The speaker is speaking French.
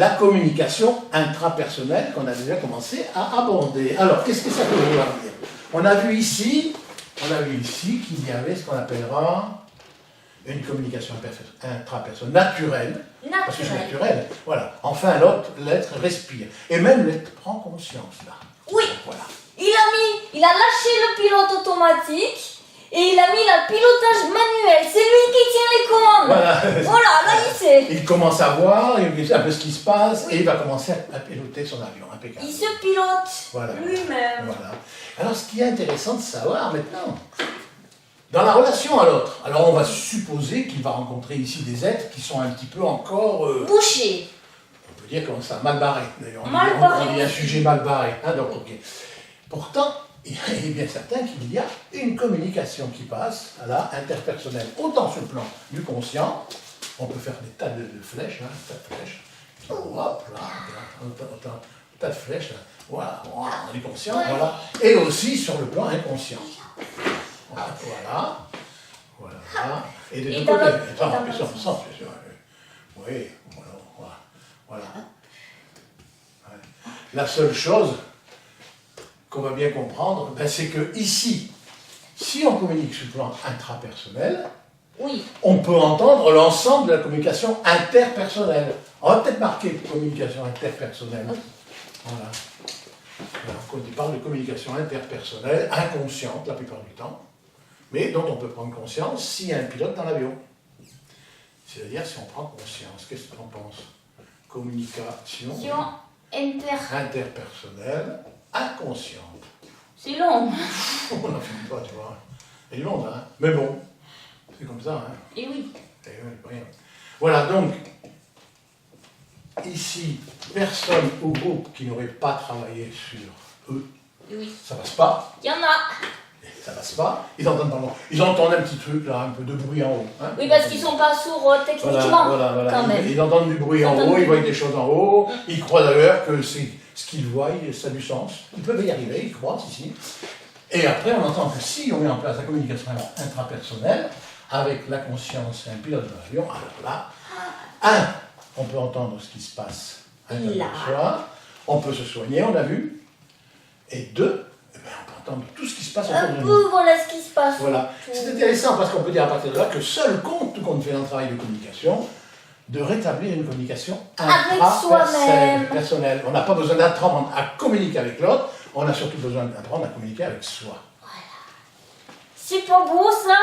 la communication intrapersonnelle qu'on a déjà commencé à aborder. Alors, qu'est-ce que ça peut vouloir dire? On a vu ici qu'il y avait ce qu'on appellera une communication intrapersonnelle naturelle. Parce que c'est naturel. Voilà. Enfin, l'être respire. Et même l'être prend conscience, là. Oui. Voilà. Il a lâché le pilote automatique et il a mis le pilotage manuel. C'est lui qui tient les commandes. Voilà, là il sait. Il commence à voir, il sait un peu ce qui se passe et il va commencer à piloter son avion. Impeccable. Il se pilote lui-même. Voilà. Alors, ce qui est intéressant de savoir maintenant, dans la relation à l'autre, alors on va supposer qu'il va rencontrer ici des êtres qui sont un petit peu encore... bouchés. On peut dire comme ça, mal barrés. D'ailleurs, on dit un sujet mal barré. Hein, donc, ok. Pourtant, il est bien certain qu'il y a une communication qui passe à la interpersonnelle, autant sur le plan du conscient, on peut faire des tas de flèches, hein, des tas de flèches, hop là, un tas de flèches, là. Voilà, on est conscient, voilà, et aussi sur le plan inconscient. Voilà, et de deux côtés, oui, voilà. La seule chose qu'on va bien comprendre, c'est que ici, si on communique sur le plan intrapersonnel, on peut entendre l'ensemble de la communication interpersonnelle. On va peut-être marquer communication interpersonnelle. Voilà. On parle de communication interpersonnelle, inconsciente la plupart du temps, mais dont on peut prendre conscience s'il y a un pilote dans l'avion. C'est-à-dire si on prend conscience, qu'est-ce qu'on pense? Communication interpersonnelle, inconsciente. C'est long. On n'en finit pas, tu vois. Elle est longue, hein. Mais bon, c'est comme ça, hein. Et oui. Voilà, donc, ici, personne au groupe qui n'aurait pas travaillé sur eux, ça passe pas. Il y en a. Ça passe pas. Ils entendent un petit truc, là, un peu de bruit en haut. Hein. Oui, parce qu'ils sont pas sourds techniquement, quand même. Ils entendent du bruit en haut, ils voient des choses en haut. Ils croient d'ailleurs que c'est ce qu'ils voient, ça a du sens. Ils peuvent y arriver, ils croient, ici. Et après, on entend que si on met en place la communication intrapersonnelle, avec la conscience et un pilote de l'avion, alors là, on peut entendre ce qui se passe à l'intérieur de soi, on peut se soigner, on a vu, et deux, on peut entendre tout ce qui se passe autour de nous. Voilà ce qui se passe. Voilà. C'est intéressant parce qu'on peut dire à partir de là que seul compte, tout compte fait dans le travail de communication, de rétablir une communication intrapersonnelle. On n'a pas besoin d'apprendre à communiquer avec l'autre, on a surtout besoin d'apprendre à communiquer avec soi. Voilà. C'est pas beau ça?